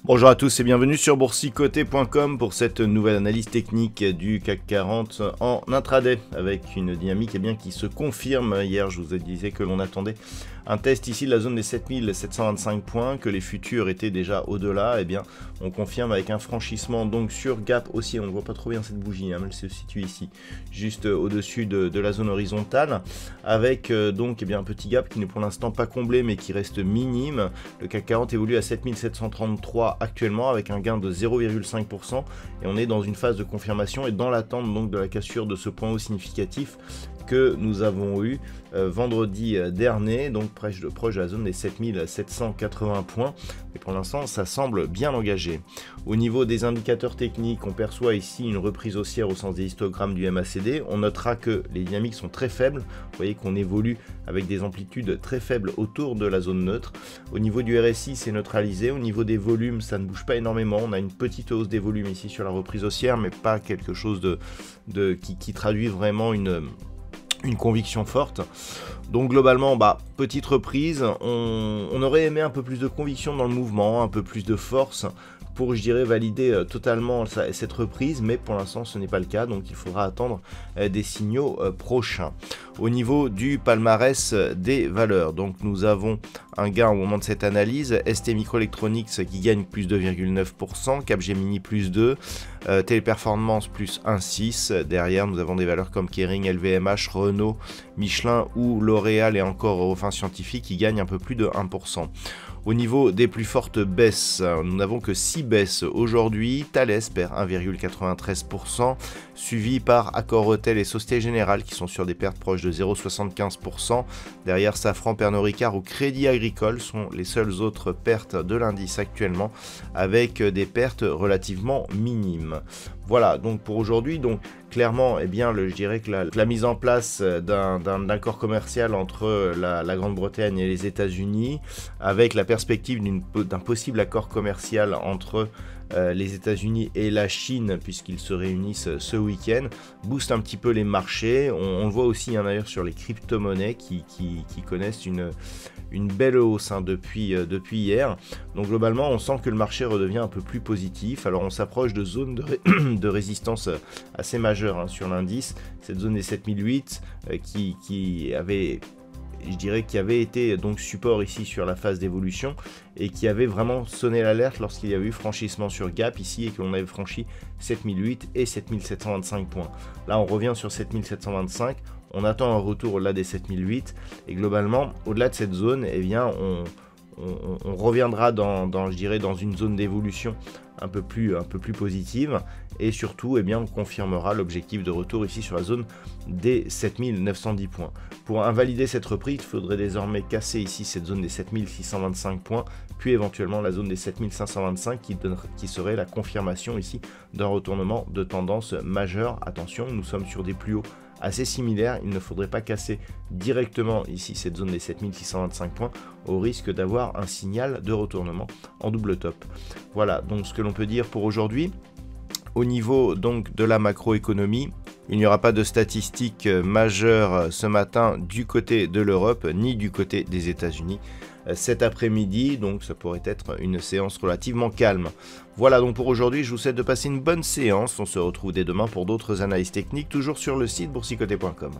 Bonjour à tous et bienvenue sur boursicoté.com pour cette nouvelle analyse technique du CAC 40 en intraday avec une dynamique qui se confirme. Hier je vous disais que l'on attendait un test ici de la zone des 7725 points, que les futurs étaient déjà au-delà. On confirme avec un franchissement donc sur gap aussi, on ne voit pas trop bien cette bougie, elle se situe ici juste au-dessus de la zone horizontale avec donc un petit gap qui n'est pour l'instant pas comblé mais qui reste minime. Le CAC 40 évolue à 7733 actuellement avec un gain de 0,5% et on est dans une phase de confirmation et dans l'attente donc de la cassure de ce point haut significatif que nous avons eu vendredi dernier, donc proche de la zone des 7780 points, et pour l'instant ça semble bien engagé. Au niveau des indicateurs techniques, on perçoit ici une reprise haussière au sens des histogrammes du MACD. On notera que les dynamiques sont très faibles, vous voyez qu'on évolue avec des amplitudes très faibles autour de la zone neutre. Au niveau du RSI, c'est neutralisé. Au niveau des volumes, ça ne bouge pas énormément, on a une petite hausse des volumes ici sur la reprise haussière, mais pas quelque chose qui traduit vraiment une conviction forte. Donc globalement, petite reprise, on aurait aimé un peu plus de conviction dans le mouvement, un peu plus de force pour, je dirais, valider totalement cette reprise, mais pour l'instant ce n'est pas le cas, donc il faudra attendre des signaux prochains. Au niveau du palmarès des valeurs, donc nous avons un gain au moment de cette analyse, STMicroelectronics qui gagne plus 2,9%, Capgemini plus 2, Téléperformance plus 1,6, derrière nous avons des valeurs comme Kering, LVMH, Renault, Michelin ou L'Oréal et encore Eurofins Scientifique qui gagnent un peu plus de 1%. Au niveau des plus fortes baisses, nous n'avons que 6 baisses aujourd'hui. Thales perd 1,93%, suivi par Accor Hôtel et Société Générale qui sont sur des pertes proches de 0,75%. Derrière, Safran, Pernod Ricard ou Crédit Agricole sont les seules autres pertes de l'indice actuellement, avec des pertes relativement minimes. Voilà, donc pour aujourd'hui, donc clairement, je dirais que la mise en place d'un accord commercial entre la Grande-Bretagne et les États-Unis, avec la perspective d'un possible accord commercial entre les États-Unis et la Chine, puisqu'ils se réunissent ce week-end, booste un petit peu les marchés. On le voit aussi d'ailleurs sur les crypto-monnaies qui connaissent une belle hausse depuis hier. Donc globalement, on sent que le marché redevient un peu plus positif. Alors on s'approche de zones de résistance assez majeures sur l'indice. Cette zone des 7008 qui avait été donc support ici sur la phase d'évolution et qui avait vraiment sonné l'alerte lorsqu'il y a eu franchissement sur gap ici et que l'on avait franchi 7008 et 7725 points. Là on revient sur 7725, on attend un retour au-delà des 7008 et globalement au-delà de cette zone, on reviendra dans une zone d'évolution un peu plus positive et surtout on confirmera l'objectif de retour ici sur la zone des 7910 points. Pour invalider cette reprise, il faudrait désormais casser ici cette zone des 7625 points, puis éventuellement la zone des 7525 qui serait la confirmation ici d'un retournement de tendance majeure. Attention, nous sommes sur des plus hauts assez similaire, il ne faudrait pas casser directement ici cette zone des 7625 points au risque d'avoir un signal de retournement en double top. Voilà donc ce que l'on peut dire pour aujourd'hui. Au niveau donc de la macroéconomie, il n'y aura pas de statistiques majeures ce matin du côté de l'Europe ni du côté des États-Unis cet après-midi, donc ça pourrait être une séance relativement calme. Voilà donc pour aujourd'hui, je vous souhaite de passer une bonne séance, on se retrouve dès demain pour d'autres analyses techniques, toujours sur le site boursicoté.com.